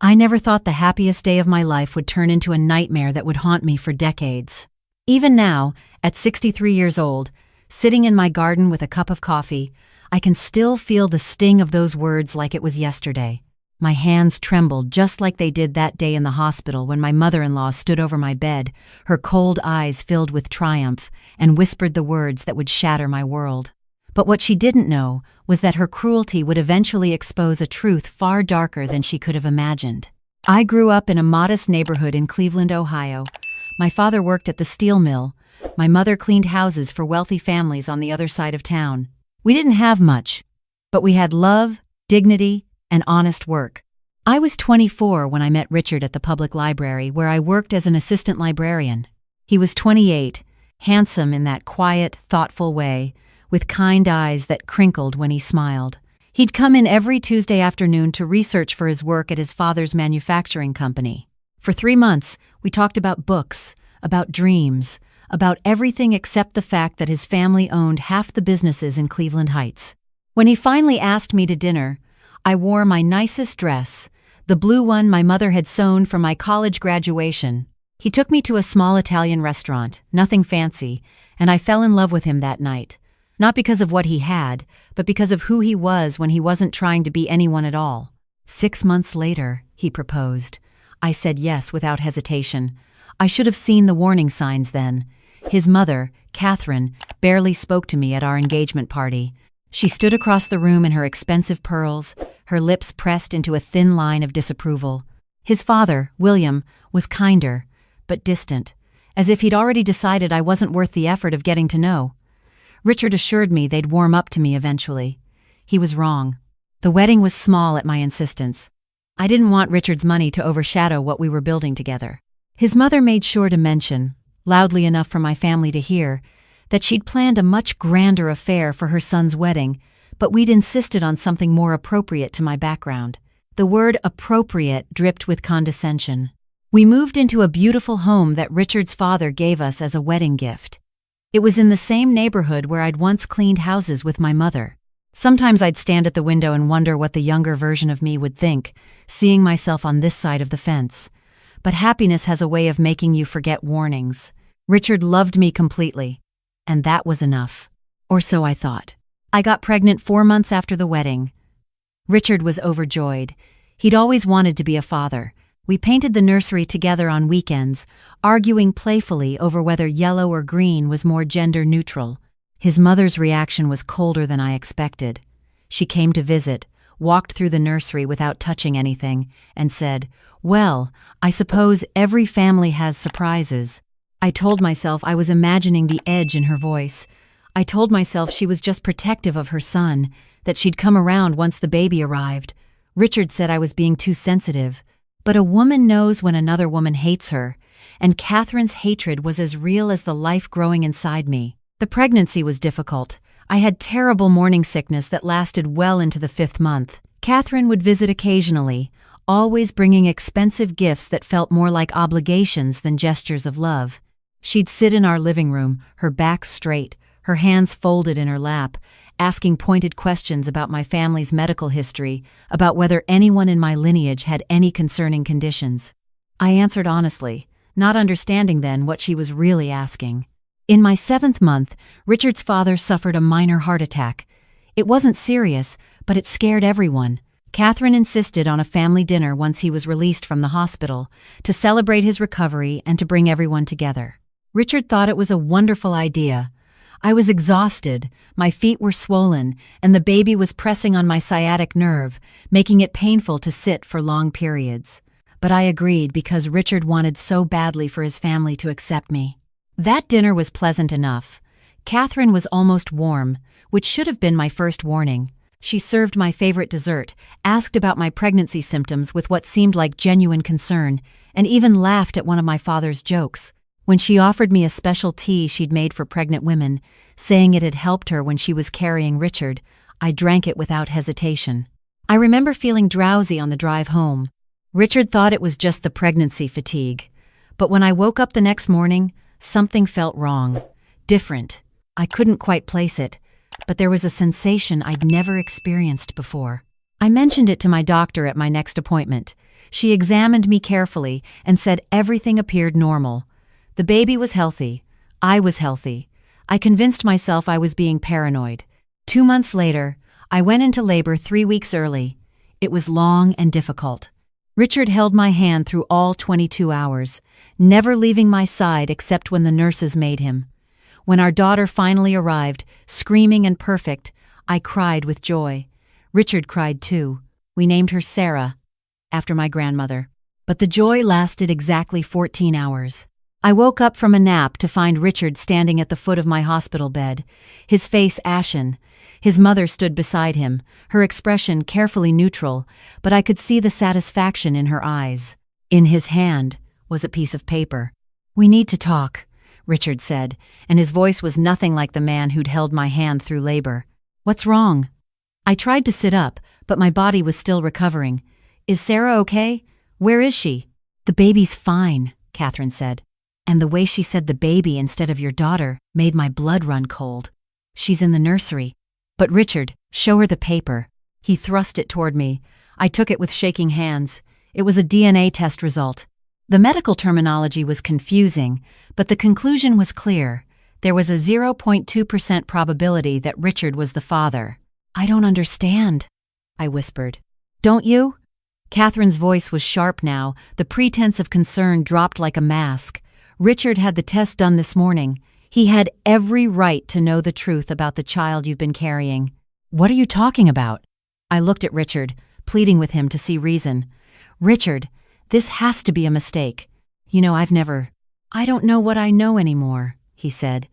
I never thought the happiest day of my life would turn into a nightmare that would haunt me for decades. Even now, at 63 years old, sitting in my garden with a cup of coffee, I can still feel the sting of those words like it was yesterday. My hands trembled just like they did that day in the hospital when my mother-in-law stood over my bed, her cold eyes filled with triumph, and whispered the words that would shatter my world. But what she didn't know was that her cruelty would eventually expose a truth far darker than she could have imagined. I grew up in a modest neighborhood in Cleveland, Ohio. My father worked at the steel mill. My mother cleaned houses for wealthy families on the other side of town. We didn't have much, but we had love, dignity, and honest work. I was 24 when I met Richard at the public library where I worked as an assistant librarian. He was 28, handsome in that quiet, thoughtful way, with kind eyes that crinkled when he smiled. He'd come in every Tuesday afternoon to research for his work at his father's manufacturing company. For 3 months, we talked about books, about dreams, about everything except the fact that his family owned half the businesses in Cleveland Heights. When he finally asked me to dinner, I wore my nicest dress, the blue one my mother had sewn for my college graduation. He took me to a small Italian restaurant, nothing fancy, and I fell in love with him that night. Not because of what he had, but because of who he was when he wasn't trying to be anyone at all. 6 months later, he proposed. I said yes without hesitation. I should have seen the warning signs then. His mother, Catherine, barely spoke to me at our engagement party. She stood across the room in her expensive pearls, her lips pressed into a thin line of disapproval. His father, William, was kinder, but distant, as if he'd already decided I wasn't worth the effort of getting to know. Richard assured me they'd warm up to me eventually. He was wrong. The wedding was small at my insistence. I didn't want Richard's money to overshadow what we were building together. His mother made sure to mention, loudly enough for my family to hear, that she'd planned a much grander affair for her son's wedding, but we'd insisted on something more appropriate to my background. The word appropriate dripped with condescension. We moved into a beautiful home that Richard's father gave us as a wedding gift. It was in the same neighborhood where I'd once cleaned houses with my mother. Sometimes I'd stand at the window and wonder what the younger version of me would think, seeing myself on this side of the fence. But happiness has a way of making you forget warnings. Richard loved me completely. And that was enough. Or so I thought. I got pregnant 4 months after the wedding. Richard was overjoyed. He'd always wanted to be a father. We painted the nursery together on weekends, arguing playfully over whether yellow or green was more gender neutral. His mother's reaction was colder than I expected. She came to visit, walked through the nursery without touching anything, and said, "Well, I suppose every family has surprises." I told myself I was imagining the edge in her voice. I told myself she was just protective of her son, that she'd come around once the baby arrived. Richard said I was being too sensitive. But a woman knows when another woman hates her, and Catherine's hatred was as real as the life growing inside me. The pregnancy was difficult. I had terrible morning sickness that lasted well into the 5th month. Catherine would visit occasionally, always bringing expensive gifts that felt more like obligations than gestures of love. She'd sit in our living room, her back straight, her hands folded in her lap, asking pointed questions about my family's medical history, about whether anyone in my lineage had any concerning conditions. I answered honestly, not understanding then what she was really asking. In my 7th month, Richard's father suffered a minor heart attack. It wasn't serious, but it scared everyone. Catherine insisted on a family dinner once he was released from the hospital, to celebrate his recovery and to bring everyone together. Richard thought it was a wonderful idea. I was exhausted, my feet were swollen, and the baby was pressing on my sciatic nerve, making it painful to sit for long periods. But I agreed because Richard wanted so badly for his family to accept me. That dinner was pleasant enough. Catherine was almost warm, which should have been my first warning. She served my favorite dessert, asked about my pregnancy symptoms with what seemed like genuine concern, and even laughed at one of my father's jokes. When she offered me a special tea she'd made for pregnant women, saying it had helped her when she was carrying Richard, I drank it without hesitation. I remember feeling drowsy on the drive home. Richard thought it was just the pregnancy fatigue. But when I woke up the next morning, something felt wrong. Different. I couldn't quite place it, but there was a sensation I'd never experienced before. I mentioned it to my doctor at my next appointment. She examined me carefully and said everything appeared normal. The baby was healthy. I was healthy. I convinced myself I was being paranoid. 2 months later, I went into labor 3 weeks early. It was long and difficult. Richard held my hand through all 22 hours, never leaving my side except when the nurses made him. When our daughter finally arrived, screaming and perfect, I cried with joy. Richard cried too. We named her Sarah, after my grandmother. But the joy lasted exactly 14 hours. I woke up from a nap to find Richard standing at the foot of my hospital bed, his face ashen. His mother stood beside him, her expression carefully neutral, but I could see the satisfaction in her eyes. In his hand was a piece of paper. "We need to talk," Richard said, and his voice was nothing like the man who'd held my hand through labor. "What's wrong?" I tried to sit up, but my body was still recovering. "Is Sarah okay? Where is she?" "The baby's fine," Catherine said. And the way she said the baby instead of your daughter made my blood run cold. "She's in the nursery." "But Richard, show her the paper." He thrust it toward me. I took it with shaking hands. It was a DNA test result. The medical terminology was confusing, but the conclusion was clear. There was a 0.2% probability that Richard was the father. "I don't understand," I whispered. "Don't you?" Catherine's voice was sharp now. The pretense of concern dropped like a mask. "Richard had the test done this morning. He had every right to know the truth about the child you've been carrying." "What are you talking about?" I looked at Richard, pleading with him to see reason. "Richard, this has to be a mistake. You know, I don't know what I know anymore," he said,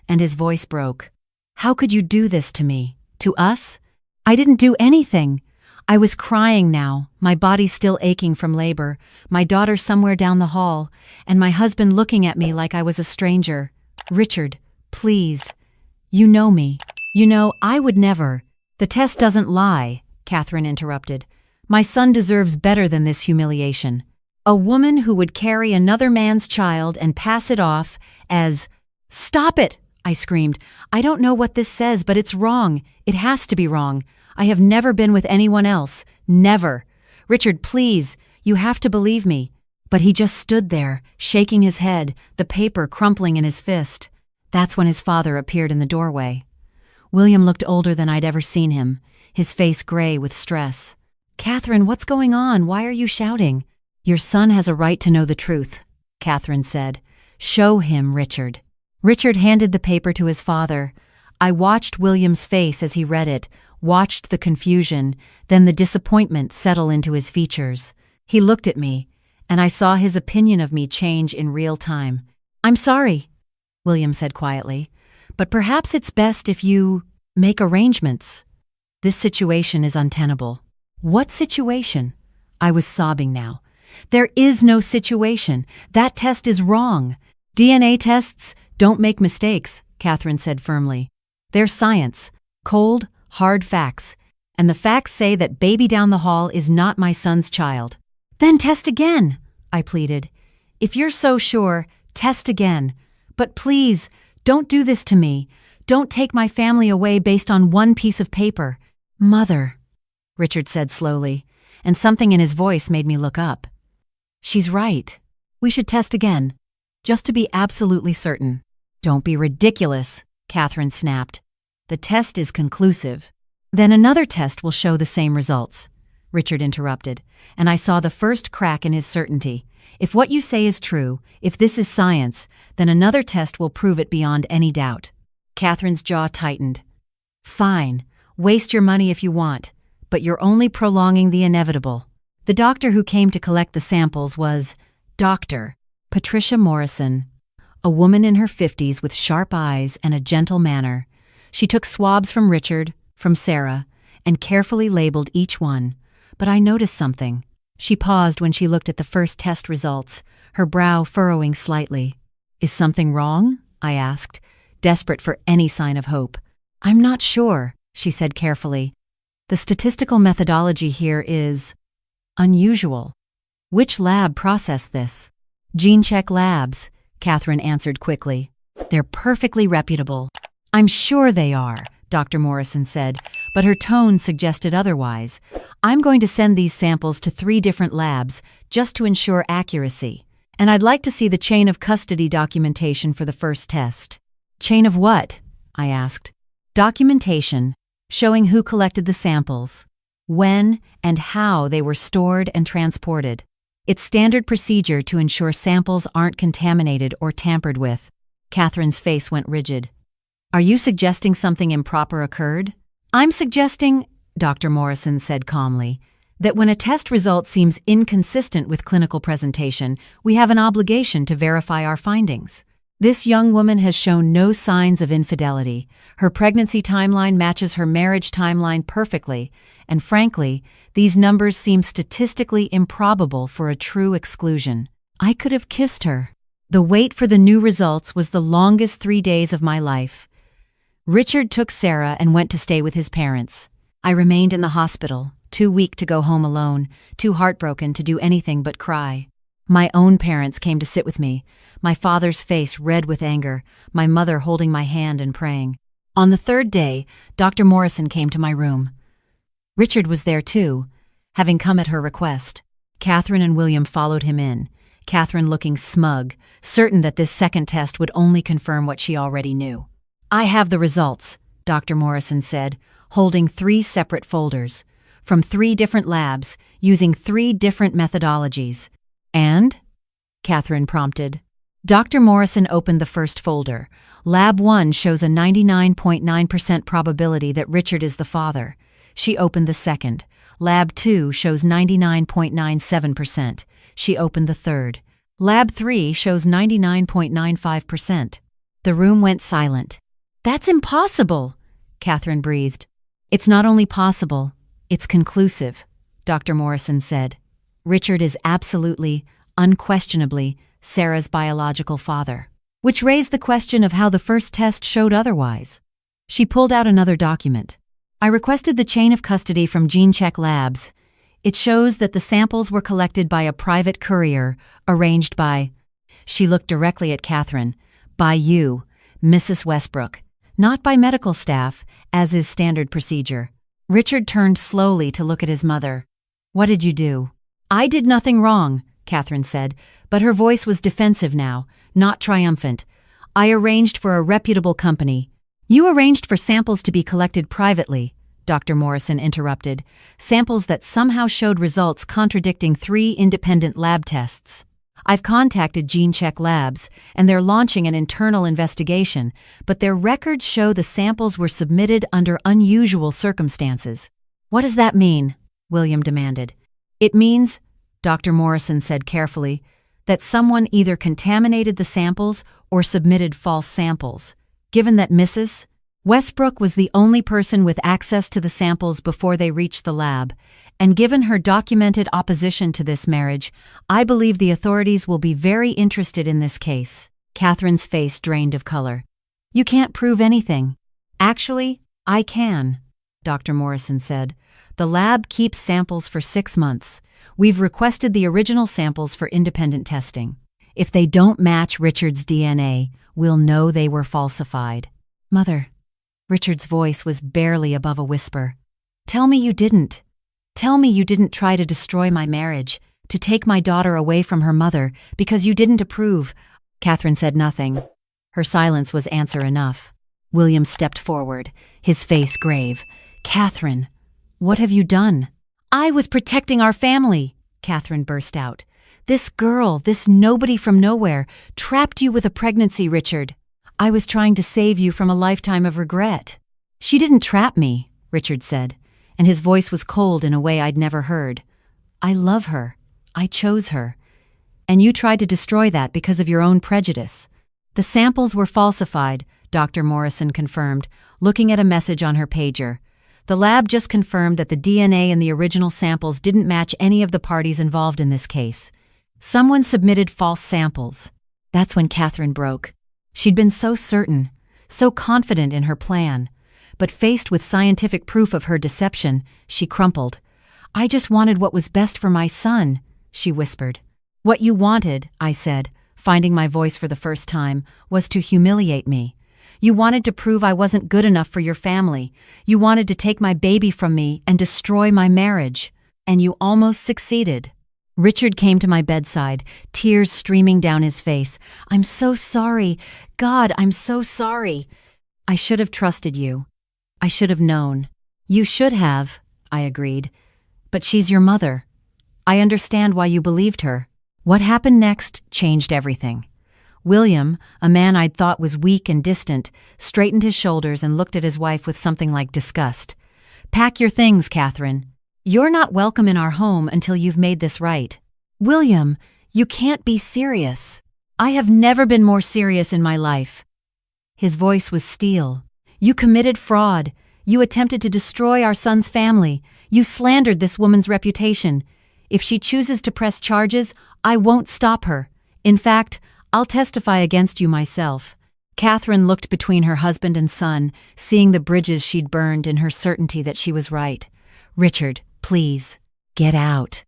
and his voice broke. "How could you do this to me? To us? I didn't do anything." I was crying now, my body still aching from labor, my daughter somewhere down the hall, and my husband looking at me like I was a stranger. "Richard, please. You know me. You know, I would never." "The test doesn't lie," Catherine interrupted. "My son deserves better than this humiliation. A woman who would carry another man's child and pass it off as—" "Stop it!" I screamed. "I don't know what this says, but it's wrong. It has to be wrong. I have never been with anyone else. Never. Richard, please, you have to believe me." But he just stood there, shaking his head, the paper crumpling in his fist. That's when his father appeared in the doorway. William looked older than I'd ever seen him, his face gray with stress. "Catherine, what's going on? Why are you shouting?" "Your son has a right to know the truth," Catherine said. "Show him, Richard." Richard handed the paper to his father. I watched William's face as he read it, watched the confusion, then the disappointment settle into his features. He looked at me, and I saw his opinion of me change in real time. "I'm sorry," William said quietly, "but perhaps it's best if you make arrangements. This situation is untenable." "What situation?" I was sobbing now. "There is no situation. That test is wrong. DNA tests don't make mistakes," Catherine said firmly. "They're science, cold, hard facts, and the facts say that baby down the hall is not my son's child." "Then test again," I pleaded. "If you're so sure, test again. But please, don't do this to me. Don't take my family away based on one piece of paper." "Mother," Richard said slowly, and something in his voice made me look up. "She's right. We should test again, just to be absolutely certain." "Don't be ridiculous," Catherine snapped. "The test is conclusive." "Then another test will show the same results," Richard interrupted, and I saw the first crack in his certainty. "If what you say is true, if this is science, then another test will prove it beyond any doubt." Catherine's jaw tightened. "Fine, waste your money if you want, but you're only prolonging the inevitable." The doctor who came to collect the samples was Dr. Patricia Morrison, a woman in her 50s with sharp eyes and a gentle manner. She took swabs from Richard, from Sarah, and carefully labeled each one. But I noticed something. She paused when she looked at the first test results, her brow furrowing slightly. "Is something wrong?" I asked, desperate for any sign of hope. "I'm not sure," she said carefully. "The statistical methodology here is unusual." "Which lab processed this?" "GeneCheck Labs," Catherine answered quickly. "They're perfectly reputable." "I'm sure they are," Dr. Morrison said, but her tone suggested otherwise. "I'm going to send these samples to 3 different labs just to ensure accuracy. And I'd like to see the chain of custody documentation for the first test." "Chain of what?" I asked. "Documentation showing who collected the samples, when and how they were stored and transported. It's standard procedure to ensure samples aren't contaminated or tampered with." Catherine's face went rigid. "Are you suggesting something improper occurred?" "I'm suggesting," Dr. Morrison said calmly, "that when a test result seems inconsistent with clinical presentation, we have an obligation to verify our findings. This young woman has shown no signs of infidelity. Her pregnancy timeline matches her marriage timeline perfectly, and frankly, these numbers seem statistically improbable for a true exclusion. I could have kissed her." The wait for the new results was the longest 3 days of my life. Richard took Sarah and went to stay with his parents. I remained in the hospital, too weak to go home alone, too heartbroken to do anything but cry. My own parents came to sit with me, my father's face red with anger, my mother holding my hand and praying. On the 3rd day, Dr. Morrison came to my room. Richard was there too, having come at her request. Catherine and William followed him in, Catherine looking smug, certain that this second test would only confirm what she already knew. "I have the results," Dr. Morrison said, holding 3 separate folders, from 3 different labs, using 3 different methodologies. "And?" Catherine prompted. Dr. Morrison opened the first folder. Lab 1 shows a 99.9% probability that Richard is the father. She opened the second. Lab 2 shows 99.97%. She opened the third. Lab 3 shows 99.95%. The room went silent. "That's impossible," Catherine breathed. "It's not only possible, it's conclusive," Dr. Morrison said. "Richard is absolutely, unquestionably, Sarah's biological father." Which raised the question of how the first test showed otherwise. She pulled out another document. "I requested the chain of custody from GeneCheck Labs. It shows that the samples were collected by a private courier, arranged by—" She looked directly at Catherine. "By you, Mrs. Westbrook. Not by medical staff, as is standard procedure." Richard turned slowly to look at his mother. "What did you do?" "I did nothing wrong," Catherine said, but her voice was defensive now, not triumphant. "I arranged for a reputable company." "You arranged for samples to be collected privately," Dr. Morrison interrupted, "samples that somehow showed results contradicting 3 independent lab tests. I've contacted GeneCheck Labs, and they're launching an internal investigation, but their records show the samples were submitted under unusual circumstances." "What does that mean?" William demanded. "It means," Dr. Morrison said carefully, "that someone either contaminated the samples or submitted false samples. Given that Mrs. Westbrook was the only person with access to the samples before they reached the lab, and given her documented opposition to this marriage, I believe the authorities will be very interested in this case." Catherine's face drained of color. "You can't prove anything." "Actually, I can," Dr. Morrison said. "The lab keeps samples for 6 months. We've requested the original samples for independent testing. If they don't match Richard's DNA, we'll know they were falsified." "Mother," Richard's voice was barely above a whisper, "tell me you didn't. Tell me you didn't try to destroy my marriage, to take my daughter away from her mother, because you didn't approve." Catherine said nothing. Her silence was answer enough. William stepped forward, his face grave. "Catherine, what have you done?" "I was protecting our family," Catherine burst out. "This girl, this nobody from nowhere, trapped you with a pregnancy, Richard. I was trying to save you from a lifetime of regret." "She didn't trap me," Richard said, and his voice was cold in a way I'd never heard. "I love her. I chose her. And you tried to destroy that because of your own prejudice." "The samples were falsified," Dr. Morrison confirmed, looking at a message on her pager. "The lab just confirmed that the DNA in the original samples didn't match any of the parties involved in this case. Someone submitted false samples." That's when Catherine broke. She'd been so certain, so confident in her plan, but faced with scientific proof of her deception, she crumpled. "I just wanted what was best for my son," she whispered. "What you wanted," I said, finding my voice for the first time, "was to humiliate me. You wanted to prove I wasn't good enough for your family. You wanted to take my baby from me and destroy my marriage. And you almost succeeded." Richard came to my bedside, tears streaming down his face. "I'm so sorry. God, I'm so sorry. I should have trusted you. I should have known." "You should have," I agreed. "But she's your mother. I understand why you believed her." What happened next changed everything. William, a man I'd thought was weak and distant, straightened his shoulders and looked at his wife with something like disgust. "Pack your things, Catherine. You're not welcome in our home until you've made this right." "William, you can't be serious. I have never been more serious in my life." His voice was steel. "You committed fraud. You attempted to destroy our son's family. You slandered this woman's reputation. If she chooses to press charges, I won't stop her. In fact, I'll testify against you myself." Catherine looked between her husband and son, seeing the bridges she'd burned in her certainty that she was right. "Richard, please, get out,"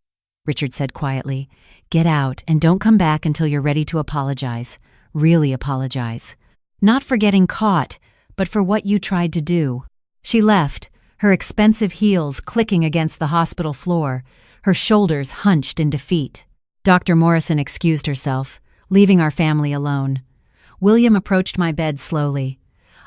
Richard said quietly. "Get out and don't come back until you're ready to apologize. Really apologize. Not for getting caught, but for what you tried to do." She left, her expensive heels clicking against the hospital floor, her shoulders hunched in defeat. Dr. Morrison excused herself, leaving our family alone. William approached my bed slowly.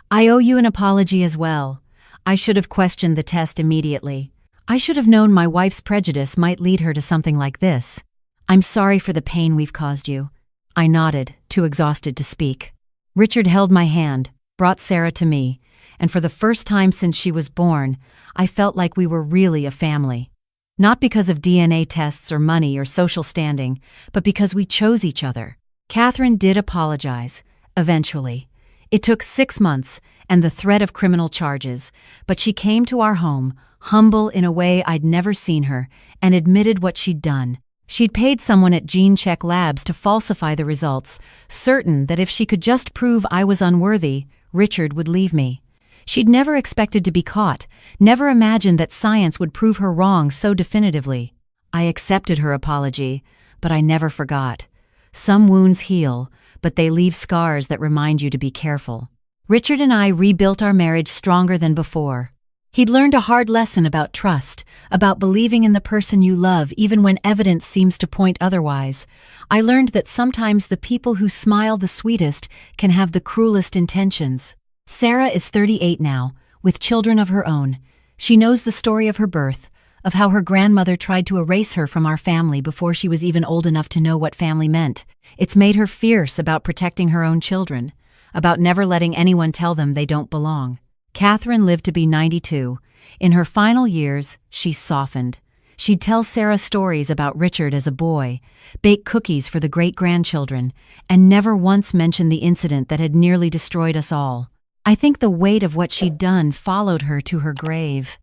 "I owe you an apology as well. I should have questioned the test immediately. I should have known my wife's prejudice might lead her to something like this. I'm sorry for the pain we've caused you." I nodded, too exhausted to speak. Richard held my hand, brought Sarah to me, and for the first time since she was born, I felt like we were really a family. Not because of DNA tests or money or social standing, but because we chose each other. Catherine did apologize, eventually. It took 6 months and the threat of criminal charges, but she came to our home, humble in a way I'd never seen her, and admitted what she'd done. She'd paid someone at GeneCheck Labs to falsify the results, certain that if she could just prove I was unworthy, Richard would leave me. She'd never expected to be caught, never imagined that science would prove her wrong so definitively. I accepted her apology, but I never forgot. Some wounds heal, but they leave scars that remind you to be careful. Richard and I rebuilt our marriage stronger than before. He'd learned a hard lesson about trust, about believing in the person you love even when evidence seems to point otherwise. I learned that sometimes the people who smile the sweetest can have the cruelest intentions. Sarah is 38 now, with children of her own. She knows the story of her birth, of how her grandmother tried to erase her from our family before she was even old enough to know what family meant. It's made her fierce about protecting her own children, about never letting anyone tell them they don't belong. Catherine lived to be 92. In her final years, she softened. She'd tell Sarah stories about Richard as a boy, bake cookies for the great-grandchildren, and never once mention the incident that had nearly destroyed us all. I think the weight of what she'd done followed her to her grave.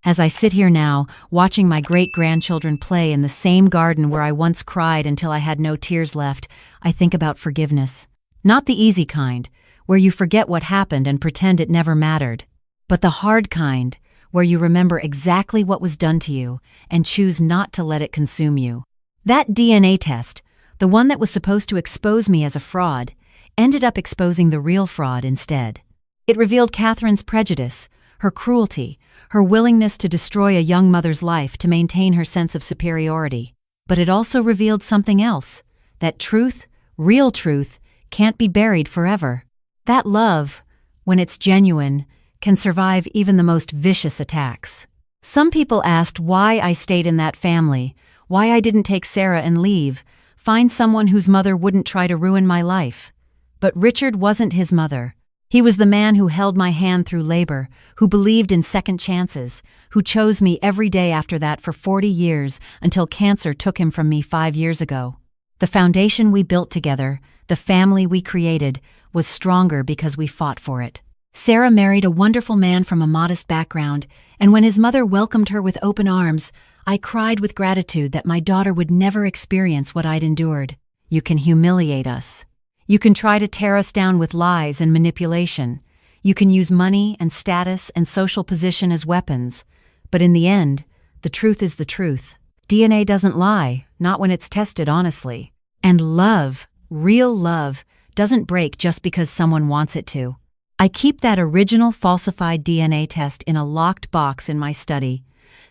As I sit here now, watching my great-grandchildren play in the same garden where I once cried until I had no tears left, I think about forgiveness. Not the easy kind, where you forget what happened and pretend it never mattered, but the hard kind, where you remember exactly what was done to you and choose not to let it consume you. That DNA test, the one that was supposed to expose me as a fraud, ended up exposing the real fraud instead. It revealed Catherine's prejudice, her cruelty, her willingness to destroy a young mother's life to maintain her sense of superiority. But it also revealed something else, that truth, real truth, can't be buried forever. That love, when it's genuine, can survive even the most vicious attacks. Some people asked why I stayed in that family, why I didn't take Sarah and leave, find someone whose mother wouldn't try to ruin my life. But Richard wasn't his mother. He was the man who held my hand through labor, who believed in second chances, who chose me every day after that for 40 years until cancer took him from me 5 years ago. The foundation we built together, the family we created, was stronger because we fought for it. Sarah married a wonderful man from a modest background, and when his mother welcomed her with open arms, I cried with gratitude that my daughter would never experience what I'd endured. You can humiliate us. You can try to tear us down with lies and manipulation. You can use money and status and social position as weapons. But in the end, the truth is the truth. DNA doesn't lie, not when it's tested honestly. And love, real love, doesn't break just because someone wants it to. I keep that original falsified DNA test in a locked box in my study.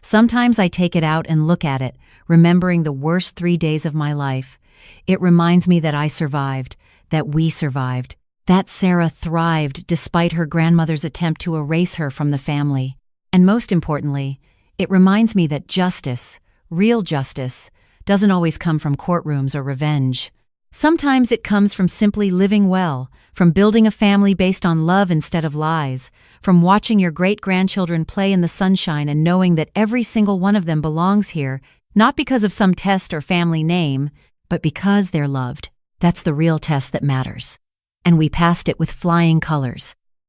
Sometimes I take it out and look at it, remembering the worst 3 days of my life. It reminds me that I survived, that we survived, that Sarah thrived despite her grandmother's attempt to erase her from the family. And most importantly, it reminds me that justice, real justice, doesn't always come from courtrooms or revenge. Sometimes it comes from simply living well, from building a family based on love instead of lies, from watching your great-grandchildren play in the sunshine and knowing that every single one of them belongs here, not because of some test or family name, but because they're loved. That's the real test that matters. And we passed it with flying colors.